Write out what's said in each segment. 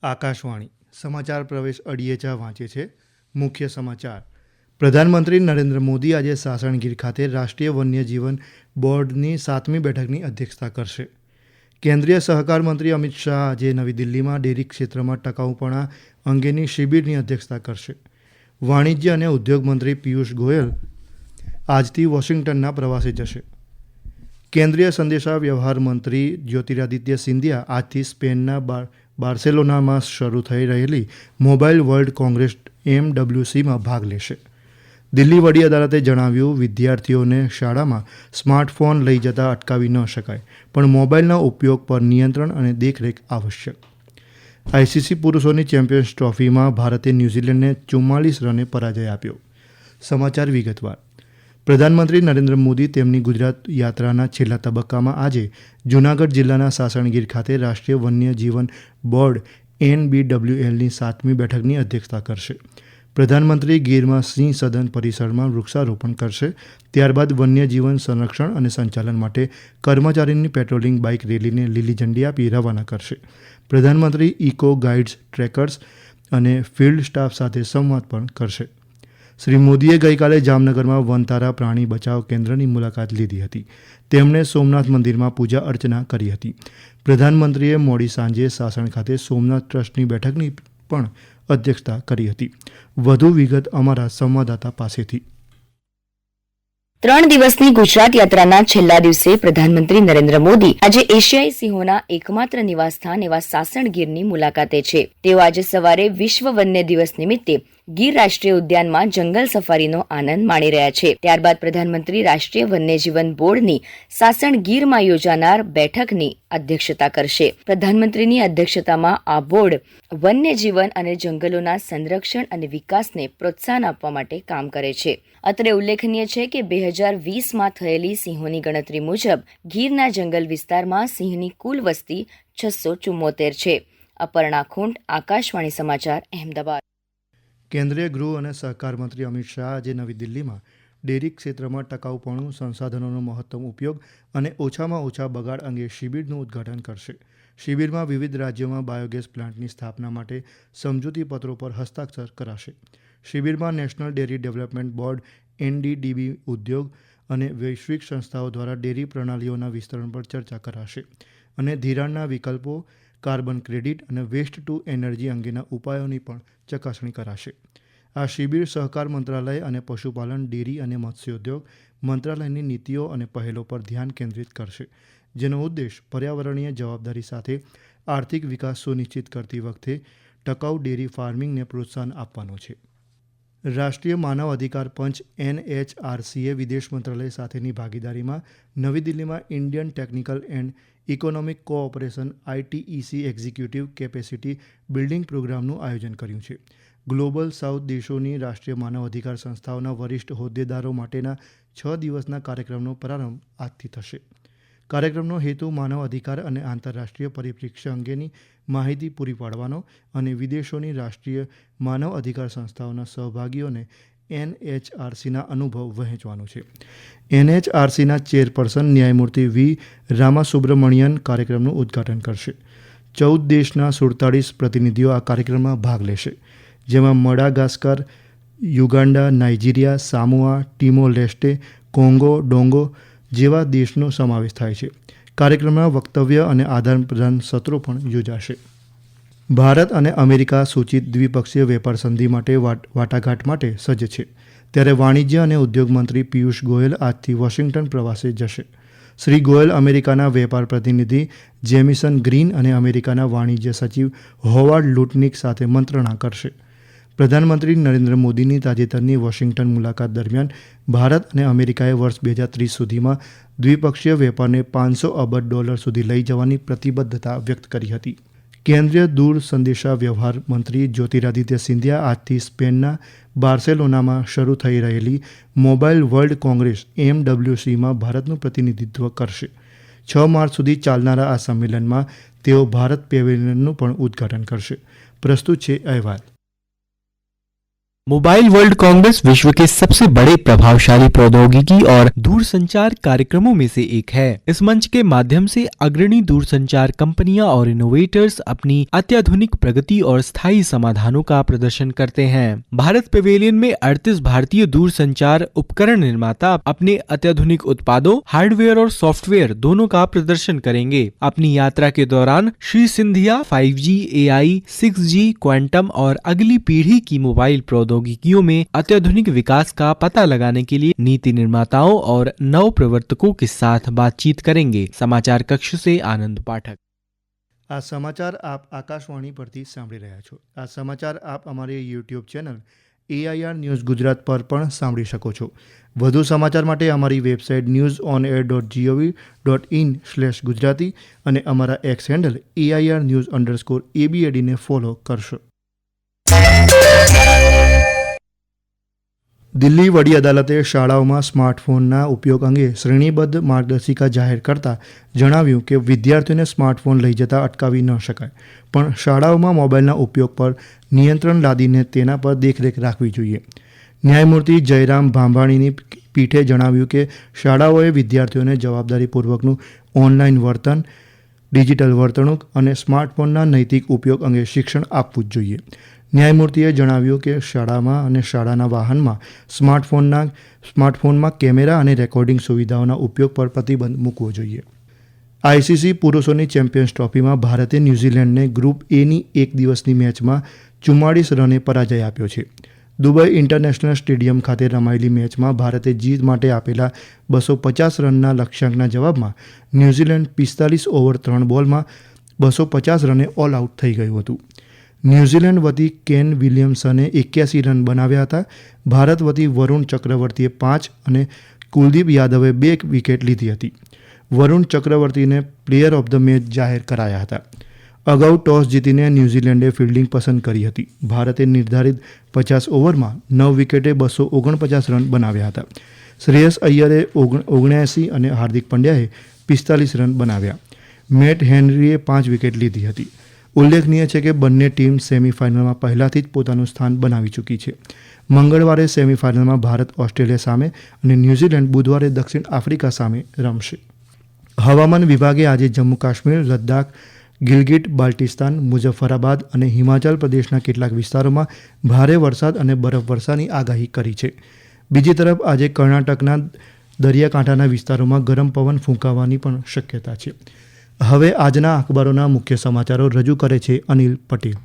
આકાશવાણી સમાચાર પ્રવેશ અડિયેચા વાંચે છે. મુખ્ય સમાચાર. પ્રધાનમંત્રી નરેન્દ્ર મોદી આજે સાસણગીર ખાતે રાષ્ટ્રીય વન્યજીવન બોર્ડની 7મી બેઠકની અધ્યક્ષતા કરશે. કેન્દ્રીય સહકાર મંત્રી અમિત શાહ આજે નવી દિલ્હીમાં ડેરી ક્ષેત્રમાં ટકાઉપણા અંગેની શિબિરની અધ્યક્ષતા કરશે. વાણિજ્ય અને ઉદ્યોગ મંત્રી પિયુષ ગોયલ આજથી વોશિંગ્ટનના પ્રવાસે જશે. કેન્દ્રીય સંદેશા વ્યવહાર મંત્રી જ્યોતિરાદિત્ય સિંધિયા આજથી સ્પેનના બાર્સેલોનામાં શરૂ થઈ રહેલી મોબાઈલ વર્લ્ડ કોંગ્રેસ MWCમાં ભાગ લેશે. દિલ્હી વડી અદાલતે જણાવ્યું, વિદ્યાર્થીઓને શાળામાં સ્માર્ટફોન લઈ જતા અટકાવી ન શકાય, પણ મોબાઈલના ઉપયોગ પર નિયંત્રણ અને દેખરેખ આવશ્યક. ICC પુરુષોની ચેમ્પિયન્સ ટ્રોફીમાં ભારતે ન્યૂઝીલેન્ડને 44 રને પરાજય આપ્યો. સમાચાર વિગતવાર. પ્રધાનમંત્રી નરેન્દ્ર મોદી તેમની ગુજરાત યાત્રાના છેલ્લા તબક્કામાં આજે જૂનાગઢ જિલ્લાના સાસણગીર ખાતે રાષ્ટ્રીય વન્યજીવન બોર્ડ NBWLની 7મી બેઠકની અધ્યક્ષતા કરશે. પ્રધાનમંત્રી ગીરમાં સિંહ સદન પરિસરમાં વૃક્ષારોપણ કરશે. ત્યારબાદ વન્યજીવન સંરક્ષણ અને સંચાલન માટે કર્મચારીની પેટ્રોલિંગ બાઇક રેલીને લીલી ઝંડી આપી રવાના કરશે. પ્રધાનમંત્રી ઇકો ગાઇડ્સ, ટ્રેકર્સ અને ફિલ્ડ સ્ટાફ સાથે સંવાદ પણ કરશે. શ્રી મોદીએ ગઈકાલે જામનગરમાં વનતારા પ્રાણી બચાવ કેન્દ્રની મુલાકાત લીધી હતી. તેમણે સોમનાથ મંદિરમાં પૂજા અર્ચના કરી હતી. પ્રધાનમંત્રીએ મોડી સાંજે સાસણ ખાતે સોમનાથ ટ્રસ્ટની બેઠકની પણ અધ્યક્ષતા કરી હતી. વધુ વિગત અમારા સંવાદદાતા પાસેથી. 3 દિવસની ગુજરાત યાત્રાના છેલ્લા દિવસે પ્રધાનમંત્રી નરેન્દ્ર મોદી આજે એશિયાઈ સિંહોના એકમાત્ર નિવાસસ્થાન એવા સાસણગીરની મુલાકાતે છે. તેઓ આજે સવારે વિશ્વ વન્ય દિવસ નિમિત્તે ગીર રાષ્ટ્રીય ઉદ્યાનમાં જંગલ સફારીનો આનંદ માણી રહ્યા છે. ત્યારબાદ પ્રધાનમંત્રી રાષ્ટ્રીય વન્યજીવન બોર્ડની સાસણગીરમાં યોજાનાર બેઠકની અધ્યક્ષતા કરશે. પ્રધાનમંત્રીની અધ્યક્ષતામાં આ બોર્ડ વન્યજીવન અને જંગલોના સંરક્ષણ અને વિકાસને પ્રોત્સાહન આપવા માટે કામ કરે છે. અત્રે ઉલ્લેખનીય છે કે 2020માં થયેલી સિંહોની ગણતરી મુજબ ગીરના જંગલ વિસ્તારમાં સિંહની કુલ વસ્તી 674 છે. અપર્ણા ખૂંટ, આકાશવાણી સમાચાર, અહેમદાબાદ. કેન્દ્રીય ગૃહ અને સહકાર મંત્રી અમિત શાહ આજે નવી દિલ્હીમાં ડેરી ક્ષેત્રમાં ટકાઉપણું, સંસાધનોનો મહત્તમ ઉપયોગ અને ઓછામાં ઓછા બગાડ અંગે શિબિરનું ઉદ્ઘાટન કરશે. શિબિરમાં વિવિધ રાજ્યોમાં બાયોગેસ પ્લાન્ટની સ્થાપના માટે સમજૂતી પત્રો પર હસ્તાક્ષર કરાશે. શિબિરમાં national dairy development board NDDB, ઉદ્યોગ અને વૈશ્વિક સંસ્થાઓ દ્વારા ડેરી પ્રણાલીઓના વિસ્તરણ પર ચર્ચા કરાશે અને ધિરાણના વિકલ્પો, કાર્બન ક્રેડિટ અને વેસ્ટ ટુ એનર્જી અંગેના ઉપાયોની પણ ચકાસણી કરાશે. આ શિબિર સહકાર મંત્રાલય અને પશુપાલન, ડેરી અને મત્સ્યોદ્યોગ મંત્રાલયની નીતિઓ અને પહેલો પર ધ્યાન કેન્દ્રિત કરશે, જેનો ઉદ્દેશ પર્યાવરણીય જવાબદારી સાથે આર્થિક વિકાસ સુનિશ્ચિત કરતી વખતે ટકાઉ ડેરી ફાર્મિંગને પ્રોત્સાહન આપવાનો છે. રાષ્ટ્રીય માનવ અધિકાર પંચ NHRCએ વિદેશ મંત્રાલય સાથેની ભાગીદારીમાં નવી દિલ્હીમાં Indian technical and economic cooperation ITEC executive capacity building પ્રોગ્રામનું આયોજન કર્યું છે. ગ્લોબલ સાઉથ દેશોની રાષ્ટ્રીય માનવ અધિકાર સંસ્થાઓના વરિષ્ઠ હોદ્દેદારો માટેના 6 દિવસના કાર્યક્રમનો પ્રારંભ આજથી થશે. કાર્યક્રમનો હેતુ માનવ અધિકાર અને આંતરરાષ્ટ્રીય પરિપ્રેક્ષ્ય અંગેની માહિતી પૂરી પાડવાનો અને વિદેશોની રાષ્ટ્રીય માનવ અધિકાર સંસ્થાઓના સહભાગીઓને NHRCના અનુભવ વહેંચવાનો છે. NHRCના ચેરપર્સન ન્યાયમૂર્તિ V. રામાસુબ્રમણિયન કાર્યક્રમનું ઉદ્ઘાટન કરશે. 14 દેશના 47 પ્રતિનિધિઓ આ કાર્યક્રમમાં ભાગ લેશે, જેમાં Madagascar, Uganda, Nigeria, Samoa, ટિમોર લેસ્ટે, Congo, ડોંગો જેવા દેશનો સમાવેશ થાય છે. કાર્યક્રમમાં વક્તવ્ય અને આદાન-પ્રદાન સત્રો પણ યોજાશે. ભારત અને અમેરિકા સૂચિત દ્વિપક્ષીય વેપાર સંધિ માટે વાટાઘાટ માટે સજ્જ છે. ત્યારે વાણિજ્ય અને ઉદ્યોગ મંત્રી પિયુષ ગોયલ આજથી વોશિંગ્ટન પ્રવાસે જશે. શ્રી ગોયલ અમેરિકાના વેપાર પ્રતિનિધિ જેમિસન ગ્રીન અને અમેરિકાના વાણિજ્ય સચિવ હોવાર્ડ લુટનિક સાથે મંત્રણા કરશે. પ્રધાનમંત્રી નરેન્દ્ર મોદીની તાજેતરની વોશિંગ્ટન મુલાકાત દરમિયાન ભારત અને અમેરિકાએ વર્ષ 2030 સુધીમાં દ્વિપક્ષીય વેપારને $500 અબજ સુધી લઈ જવાની પ્રતિબદ્ધતા વ્યક્ત કરી હતી. કેન્દ્રીય દૂર સંદેશા વ્યવહાર મંત્રી જ્યોતિરાદિત્ય સિંધિયા આજથી સ્પેનના બાર્સેલોનામાં શરૂ થઈ રહેલી મોબાઈલ વર્લ્ડ કોંગ્રેસ MWCમાં ભારતનું પ્રતિનિધિત્વ કરશે. 6 માર્ચ સુધી ચાલનારા આ સંમેલનમાં તેઓ ભારત પેવેલિયનનું પણ ઉદ્ઘાટન કરશે. પ્રસ્તુત છે અહેવાલ. मोबाइल वर्ल्ड कांग्रेस विश्व के सबसे बड़े प्रभावशाली प्रौद्योगिकी और दूरसंचार कार्यक्रमों में से एक है। इस मंच के माध्यम से अग्रणी दूरसंचार कंपनियां और इनोवेटर्स अपनी अत्याधुनिक प्रगति और स्थायी समाधानों का प्रदर्शन करते हैं। भारत पवेलियन में 38 भारतीय दूरसंचार उपकरण निर्माता अपने अत्याधुनिक उत्पादों, हार्डवेयर और सॉफ्टवेयर दोनों का प्रदर्शन करेंगे। अपनी यात्रा के दौरान Shri Scindia 5G, AI, 6G, quantum और अगली पीढ़ी की मोबाइल प्रौद्योगिकियों में अत्याधुनिक विकास का पता लगाने के लिए नीति निर्माताओं और नव प्रवर्तकों के साथ बातचीत करेंगे। समाचार कक्ष से आनंद पाठक। આ સમાચાર આપ આકાશવાણી પરથી સાંભળી રહ્યા છો। આ સમાચાર આપ અમારી YouTube channel AIR news Gujarat પર પણ સાંભળી શકો છો। વધુ સમાચાર માટે અમારી વેબસાઇટ newsonair.gov.in/gujarati અને અમારા એક્સ હેન્ડલ AIR news_ABAD ને ફોલો કરશો। દિલ્હી વડી અદાલતે શાળાઓમાં સ્માર્ટફોનના ઉપયોગ અંગે શ્રેણીબદ્ધ માર્ગદર્શિકા જાહેર કરતા જણાવ્યું કે વિદ્યાર્થીઓને સ્માર્ટફોન લઈ જતા અટકાવી ન શકાય, પણ શાળાઓમાં મોબાઈલના ઉપયોગ પર નિયંત્રણ લાદીને તેના પર દેખરેખ રાખવી જોઈએ। ન્યાયમૂર્તિ જયરામ ભાંભાણીની પીઠે જણાવ્યું કે શાળાઓએ વિદ્યાર્થીઓને જવાબદારીપૂર્વકનું ઓનલાઈન વર્તન, ડિજિટલ વર્તણૂક અને સ્માર્ટફોનના નૈતિક ઉપયોગ અંગે શિક્ષણ આપવું જ જોઈએ। ન્યાયમૂર્તિએ જણાવ્યું કે શાળામાં અને શાળાના વાહનમાં સ્માર્ટફોનમાં કેમેરા અને રેકોર્ડિંગ સુવિધાઓના ઉપયોગ પર પ્રતિબંધ મૂકવો જોઈએ। આઈસીસી પુરુષોની ચેમ્પિયન્સ ટ્રોફીમાં ભારતે ન્યૂઝીલેન્ડને ગ્રુપ એની એક દિવસની મેચમાં 44 રને પરાજય આપ્યો છે। દુબઈ ઇન્ટરનેશનલ સ્ટેડિયમ ખાતે રમાયેલી મેચમાં ભારતે જીત માટે આપેલા 250 રનના લક્ષ્યાંકના જવાબમાં ન્યૂઝીલેન્ડ 45 ઓવર 3 બોલમાં 250 રને ઓલ આઉટ થઈ ગયું હતું। ન્યૂઝીલેન્ડ વતી કેન વિલિયમસને 81 રન બનાવ્યા હતા। ભારત વતી વરુણ ચક્રવર્તીએ 5 અને કુલદીપ યાદવે 2 વિકેટ લીધી હતી। વરુણ ચક્રવર્તીને પ્લેયર ઓફ ધ મેચ જાહેર કરાયા હતા। અગાઉ ટોસ જીતીને ન્યૂઝીલેન્ડે ફિલ્ડિંગ પસંદ કરી હતી। ભારતે નિર્ધારિત 50 ઓવરમાં 9 વિકેટે 249 રન બનાવ્યા હતા। શ્રેયસ અય્યરે 79 અને હાર્દિક પંડ્યાએ 45 રન બનાવ્યા। મેટ હેનરીએ 5 વિકેટ લીધી હતી। ઉલ્લેખનીય છે કે બંને ટીમ સેમીફાઇનલમાં પહેલાથી જ પોતાનું સ્થાન બનાવી ચૂકી છે। મંગળવારે સેમીફાઇનલમાં ભારત ઓસ્ટ્રેલિયા સામે અને ન્યૂઝીલેન્ડ બુધવારે દક્ષિણ આફ્રિકા સામે રમશે। હવામાન વિભાગે આજે જમ્મુ કાશ્મીર, લદ્દાખ, ગિલગિટ બાલ્ટિસ્તાન, મુઝફ્ફરાબાદ અને હિમાચલ પ્રદેશના કેટલાક વિસ્તારોમાં ભારે વરસાદ અને બરફવર્ષાની આગાહી કરી છે। બીજી તરફ આજે કર્ણાટકના દરિયાકાંઠાના વિસ્તારોમાં ગરમ પવન ફૂંકાવાની પણ શક્યતા છે। હવે આજના અખબારોના મુખ્ય સમાચારો રજૂ કરે છે અનિલ પટેલ।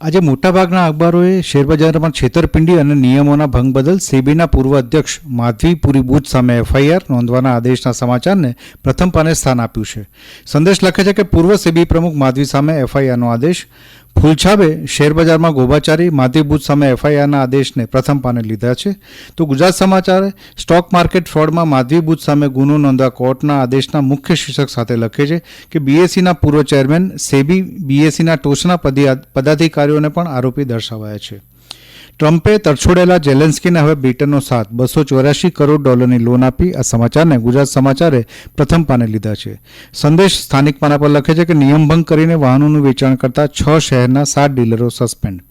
આજે મોટાભાગના અખબારોએ શેરબજારમાં છેતરપિંડી અને નિયમોના ભંગ બદલ સેબીના પૂર્વ અધ્યક્ષ માધવીપુરી બુચ સામે એફઆઈઆર નોંધવાના આદેશના સમાચારને પ્રથમ પાને સ્થાન આપ્યું છે। સંદેશ લખે છે કે પૂર્વ સેબી પ્રમુખ માધવી સામે એફઆઈઆરનો આદેશ। ફૂલછાબે શેરબજારમાં ગોબાચારી, માધવી બુચ સામે એફઆઈઆરના આદેશને પ્રથમ પાને લીધા છે। તો ગુજરાત સમાચારે સ્ટોક માર્કેટ ફ્રોડમાં માધવી બુચ સામે ગુનો નોંધવા કોર્ટના આદેશના મુખ્ય શીર્ષક સાથે લખે છે કે બીએસસીના પૂર્વ ચેરમેન, સેબી બીએસસીના ટોચના પદાધિકારીઓને પણ આરોપી દર્શાવાયા છે। ટ્રમ્પે તરછોડેલા ઝેલેન્સ્કીને હવે બ્રિટનનો સાથ, $284 કરોડ લોન આપી। આ સમાચારને ગુજરાત સમાચારે પ્રથમ પાને લીધા છે। સંદેશ સ્થાનિક પાના પર લખે છે કે નિયમભંગ કરીને વાહનોનું વેચાણ કરતા 6 શહેરના 7 ડીલરો સસ્પેન્ડ।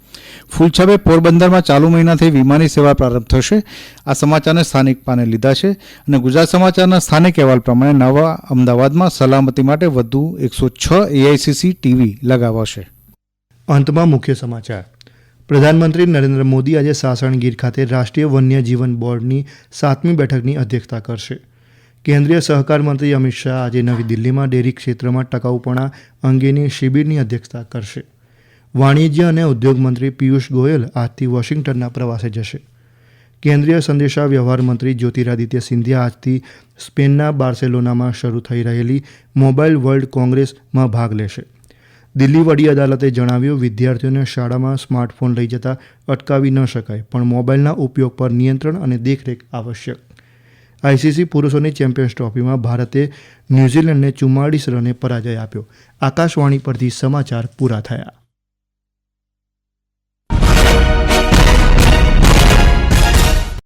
ફૂલછબે પોરબંદરમાં ચાલુ મહિનાથી વિમાની સેવા પ્રારંભ થશે। આ સમાચારને સ્થાનિક પાને લીધા છે અને ગુજરાત સમાચારના સ્થાનિક અહેવાલ પ્રમાણે નવા અમદાવાદમાં સલામતી માટે વધુ 106 એઆઈસીસી ટીવી લગાવાશે। અંતમાં મુખ્ય સમાચાર। પ્રધાનમંત્રી નરેન્દ્ર મોદી આજે સાસણગીર ખાતે રાષ્ટ્રીય વન્યજીવન બોર્ડની 7મી બેઠકની અધ્યક્ષતા કરશે। કેન્દ્રીય સહકાર મંત્રી અમિત શાહ આજે નવી દિલ્હીમાં ડેરી ક્ષેત્રમાં ટકાઉપણા અંગેની શિબિરની અધ્યક્ષતા કરશે। વાણિજ્ય અને ઉદ્યોગ મંત્રી પિયુષ ગોયલ આજથી વોશિંગ્ટનના પ્રવાસે જશે। કેન્દ્રીય સંદેશા વ્યવહાર મંત્રી જ્યોતિરાદિત્ય સિંધિયા આજથી સ્પેનના બાર્સેલોનામાં શરૂ થઈ રહેલી મોબાઈલ વર્લ્ડ કોંગ્રેસમાં ભાગ લેશે। દિલ્હી વડી અદાલતે જણાવ્યું, વિદ્યાર્થીઓને શાળામાં સ્માર્ટફોન લઈ જતા અટકાવી ન શકાય, પણ મોબાઈલના ઉપયોગ પર નિયંત્રણ અને દેખરેખ આવશ્યક। આઈસીસી પુરુષોની ચેમ્પિયન્સ ટ્રોફીમાં ભારતે ન્યૂઝીલેન્ડને 44 રને પરાજય આપ્યો। આકાશવાણી પરથી સમાચાર પૂરા થયા।